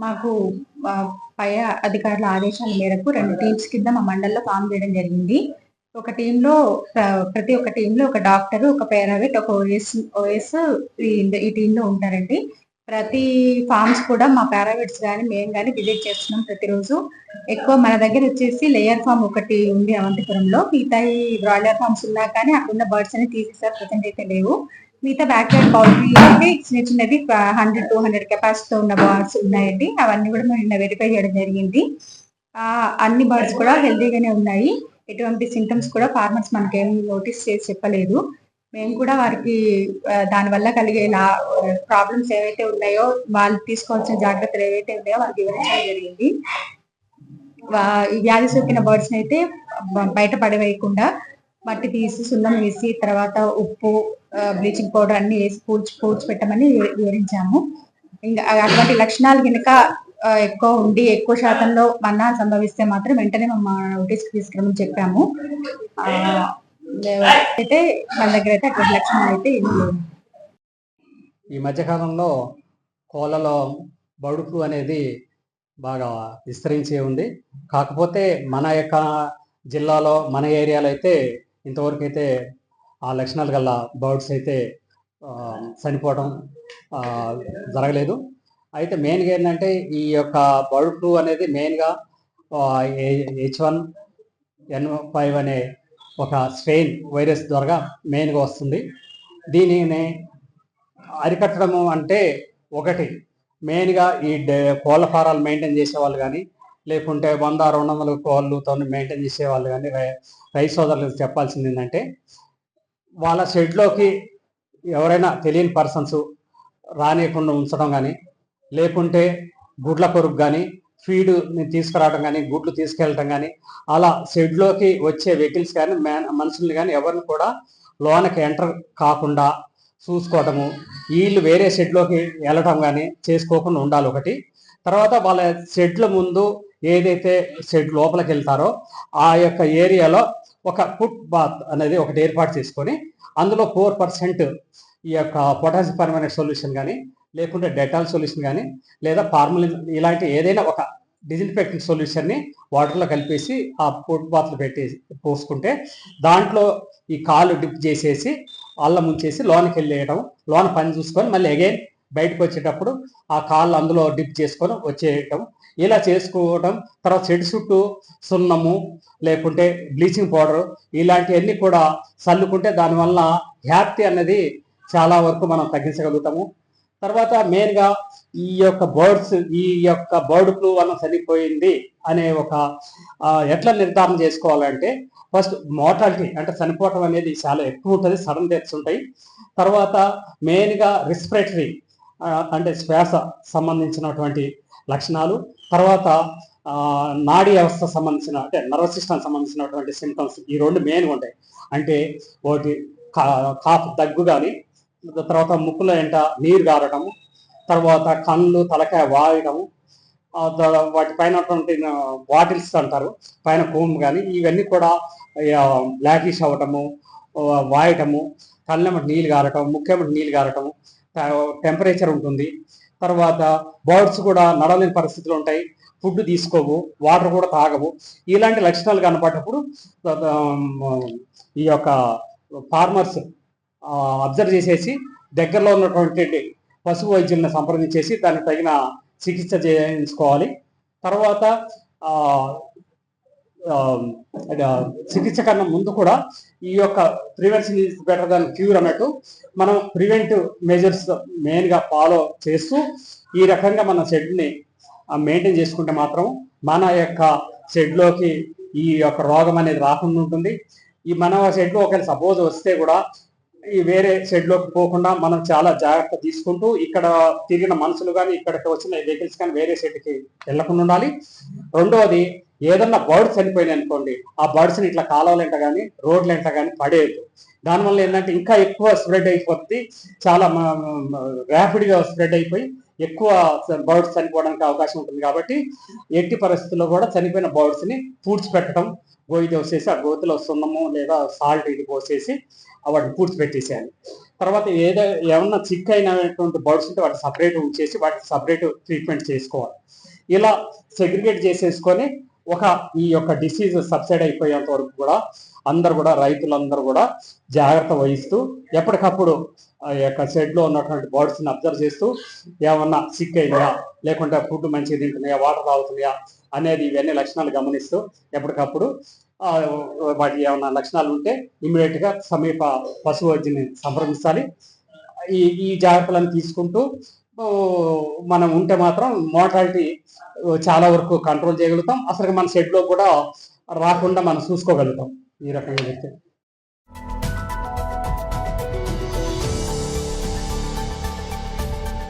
మాకు పై అధికారుల ఆదేశాల మేరకు 2 టీమ్స్ కింద మా మండలంలో ఫామ్ చేయడం జరిగింది. ఒక టీంలో ప్రతి ఒక్క టీంలో ఒక డాక్టర్, ఒక పారామెడిక్, ఒక ఓఎస్ ఈ టీంలో ఉంటారండి. ప్రతి ఫార్మ్స్ కూడా మా పారామెడిక్స్ గాని, మేము గాని విజిట్ చేస్తున్నాం ప్రతిరోజు. ఎక్కువ మన దగ్గర వచ్చేసి లేయర్ ఫార్మ్ ఒకటి ఉంది అవంతిపురంలో. మిగతాయి బ్రాయిలర్ ఫార్మ్స్ ఉన్నా కానీ అక్కడున్న బర్డ్స్ అని తీసేసారు, ప్రెజెంట్ అయితే లేవు. మిగతా బ్యాక్ యార్డ్ పౌల్ట్రీ అయితే చిన్న చిన్నవి 100-200 కెపాసిటీతో ఉన్న బర్డ్స్ ఉన్నాయండి. అవన్నీ కూడా మేము నిన్న వెరిఫై చేయడం జరిగింది. అన్ని బర్డ్స్ కూడా హెల్తీగానే ఉన్నాయి. ఎటువంటి సింటమ్స్ కూడా ఫార్మర్స్ మనకేం నోటీస్ చేసి చెప్పలేదు. మేము కూడా వారికి దానివల్ల కలిగే ప్రాబ్లమ్స్ ఏవైతే ఉన్నాయో, వాళ్ళు తీసుకోవాల్సిన జాగ్రత్తలు ఏవైతే ఉన్నాయో వాళ్ళకి వివరించడం జరిగింది. ఈ వ్యాధి సోకిన బర్డ్స్ అయితే బయట పడవేయకుండా మట్టి తీసి, సున్నం వేసి, తర్వాత ఉప్పు, బ్లీచింగ్ పౌడర్ అన్ని వేసి పూడ్చిపెట్టమని వివరించాము. ఇంకా అటువంటి లక్షణాలు కనుక ఎక్కువ ఉండి ఎక్కువ శాతంలో మరణాలు సంభవిస్తే మాత్రం వెంటనే మా నోటీస్కి తీసుకురమని చెప్పాము. అయితే మన దగ్గర అయితే అటువంటి లక్షణాలు అయితే ఈ మధ్యకాలంలో కోళ్ళలో బర్డ్ ఫ్లూ అనేది బాగా విస్తరించి ఉంది. కాకపోతే మన యొక్క జిల్లాలో, మన ఏరియాలో అయితే ఇంతవరకు అయితే ఆ లక్షణాలు గల బర్డ్స్ అయితే చనిపోవడం జరగలేదు. అయితే మెయిన్గా ఏంటంటే ఈ యొక్క బర్డ్ ఫ్లూ అనేది మెయిన్గా H1N5 అనే ఒక స్ట్రెయిన్ వైరస్ ద్వారా మెయిన్గా వస్తుంది. దీనిని అరికట్టడము అంటే ఒకటి మెయిన్గా ఈ కోళ్ళ ఫారాలు మెయింటైన్ చేసే వాళ్ళు కానీ, లేకుంటే 100-200 కోళ్ళతో మెయింటైన్ చేసే వాళ్ళు కానీ, రైతు సోదరులకు చెప్పాల్సింది ఏంటంటే, వాళ్ళ షెడ్లోకి ఎవరైనా తెలియని పర్సన్స్ రానియకుండా ఉంచడం కానీ, లేకుంటే గుడ్ల కొరకు కానీ, ఫీడ్ తీసుకురావడం కానీ, గుడ్లు తీసుకెళ్ళటం కానీ, అలా షెడ్లోకి వచ్చే వెహికల్స్ కానీ, మనుషుల్ని కానీ ఎవరిని కూడా లోనకి ఎంటర్ కాకుండా చూసుకోవటము, వీళ్ళు వేరే షెడ్లోకి వెళ్ళటం కానీ చేసుకోకుండా ఉండాలి ఒకటి. తర్వాత వాళ్ళ షెడ్ల ముందు ఏదైతే షెడ్ లోపలికి వెళ్తారో ఆ యొక్క ఏరియాలో ఒక ఫుట్ బాత్ అనేది ఒకటి ఏర్పాటు చేసుకొని, అందులో 4% ఈ యొక్క పొటాషియం పర్మానెంట్ సొల్యూషన్ కానీ, లేకుంటే డెటాల్ సొల్యూషన్ కానీ, లేదా ఫార్మలిన్ ఇలాంటి ఏదైనా ఒక డిజిన్ఫెక్టింగ్ సొల్యూషన్ని వాటర్లో కలిపేసి ఆ ఫుట్ బాత్లు పెట్టేసి పోసుకుంటే, దాంట్లో ఈ కాళ్ళు డిప్ చేసేసి అల్లం ముంచేసి లోనికి వెళ్ళేయడం, లోన పని చూసుకొని మళ్ళీ అగైన్ బయటకు వచ్చేటప్పుడు ఆ కాళ్ళు అందులో డిప్ చేసుకొని వచ్చేయటం, ఇలా చేసుకోవడం. తర్వాత షెడ్ చుట్టూ సున్నము, లేకుంటే బ్లీచింగ్ పౌడర్ ఇలాంటివన్నీ కూడా చల్లుకుంటే దానివల్ల వ్యాప్తి అన్నది చాలా వరకు మనం తగ్గించగలుగుతాము. తర్వాత మెయిన్గా ఈ యొక్క బర్డ్ ఫ్లూ వల్ల చనిపోయింది అనే ఒక ఎట్లా నిర్ధారణ చేసుకోవాలంటే, ఫస్ట్ మోర్టాలిటీ అంటే చనిపోవటం అనేది చాలా ఎక్కువ ఉంటుంది, సడన్ డెత్స్ ఉంటాయి. తర్వాత మెయిన్గా రెస్పిరేటరీ అంటే శ్వాస సంబంధించినటువంటి లక్షణాలు, తర్వాత నాడీ వ్యవస్థ సంబంధించిన అంటే నర్వస్ సిస్టమ్ సంబంధించినటువంటి సింప్టమ్స్, ఈ రెండు మెయిన్గా ఉంటాయి. అంటే ఒకటి కాఫ్, దగ్గు కానీ, తర్వాత ముక్కులో ఎంట నీరు గారటము, తర్వాత కళ్ళు, తలకాయ వాయటము, వాటిపైన బాటిల్స్ అంటారు పైన కోమ్ కానీ, ఇవన్నీ కూడా బ్లాకిష్ అవ్వటము, వాయటము, కళ్ళెమ్మటి నీళ్ళు గారటం, ముక్కెమ్మటి నీళ్ళు గారటము, టెంపరేచర్ ఉంటుంది. తర్వాత బర్డ్స్ కూడా నడవలేని పరిస్థితులు ఉంటాయి, ఫుడ్ తీసుకోవు, వాటర్ కూడా తాగవు. ఇలాంటి లక్షణాలు కనపడినప్పుడు ఈ యొక్క ఫార్మర్స్ అబ్జర్వ్ చేసేసి దగ్గరలో ఉన్నటువంటి పశు వైద్యులను సంప్రదించేసి దానికి తగిన చికిత్స చేయించుకోవాలి. తర్వాత చికిత్స కన్నా ముందు కూడా ఈ యొక్క prevention is better than cure అన్నట్టు మనం ప్రివెంటివ్ మెజర్స్ మెయిన్గా ఫాలో చేస్తూ ఈ రకంగా మన షెడ్ని మెయింటైన్ చేసుకుంటే మాత్రం మన యొక్క షెడ్లోకి ఈ యొక్క రోగం అనేది రాకుండా ఉంటుంది. ఈ మన షెడ్లో ఒకవేళ సపోజ్ వస్తే కూడా ఈ వేరే షెడ్లోకి పోకుండా మనం చాలా జాగ్రత్త తీసుకుంటూ ఇక్కడ తిరిగిన మనుషులు కానీ, ఇక్కడికి వచ్చిన వెహికల్స్ కానీ వేరే షెడ్కి వెళ్లకుండా ఉండాలి. రెండవది, ఏదన్నా బర్డ్స్ చనిపోయినాయి అనుకోండి, ఆ బర్డ్స్ని ఇట్లా కాలువలెంట కానీ రోడ్లెంట కానీ పడేయద్దు. దానివల్ల ఏంటంటే ఇంకా ఎక్కువ స్ప్రెడ్ అయిపోతుంది, చాలా ర్యాపిడ్గా స్ప్రెడ్ అయిపోయి ఎక్కువ బర్డ్స్ చనిపోవడానికి అవకాశం ఉంటుంది. కాబట్టి ఎట్టి పరిస్థితుల్లో కూడా చనిపోయిన బర్డ్స్ని పూడ్చిపెట్టడం, గోయి తోసేసి ఆ గోతిలో సున్నము లేదా సాల్ట్ ఇది పోసేసి వాటిని పూడ్చిపెట్టేసేయాలి. తర్వాత ఏమన్నా చిక్ అయినటువంటి బర్డ్స్ ఉంటే వాటిని సపరేట్ ఉంచేసి వాటికి సపరేట్ ట్రీట్మెంట్ చేసుకోవాలి. ఇలా సెగ్రిగేట్ చేసేసుకొని ఈ యొక్క డిసీజ్ సబ్సైడ్ అయిపోయేంత వరకు కూడా అందరు కూడా రైతులందరూ కూడా జాగ్రత్త వహిస్తూ ఎప్పటికప్పుడు ఆ యొక్క షెడ్లో ఉన్నటువంటి బర్డ్స్ని అబ్జర్వ్ చేస్తూ ఏమన్నా సిక్ అయినాయా, లేకుంటే ఫుడ్ మంచిగా తింటున్నాయా, వాటర్ తాగుతున్నాయా అనేది ఇవన్నీ లక్షణాలు గమనిస్తూ ఎప్పటికప్పుడు వాటి ఏమన్నా లక్షణాలు ఉంటే ఇమ్మీడియట్గా సమీప పశు వైద్యుని సంప్రదించాలి. ఈ జాగ్రత్తలను తీసుకుంటూ మనం ఉంటే మాత్రం మోర్టాలిటీ చాలా వరకు కంట్రోల్ చేయగలుగుతాం. అసలు మన షెడ్లో కూడా రాకుండా మనం చూసుకోగలుగుతాం. ఈ రకంగా చెప్తే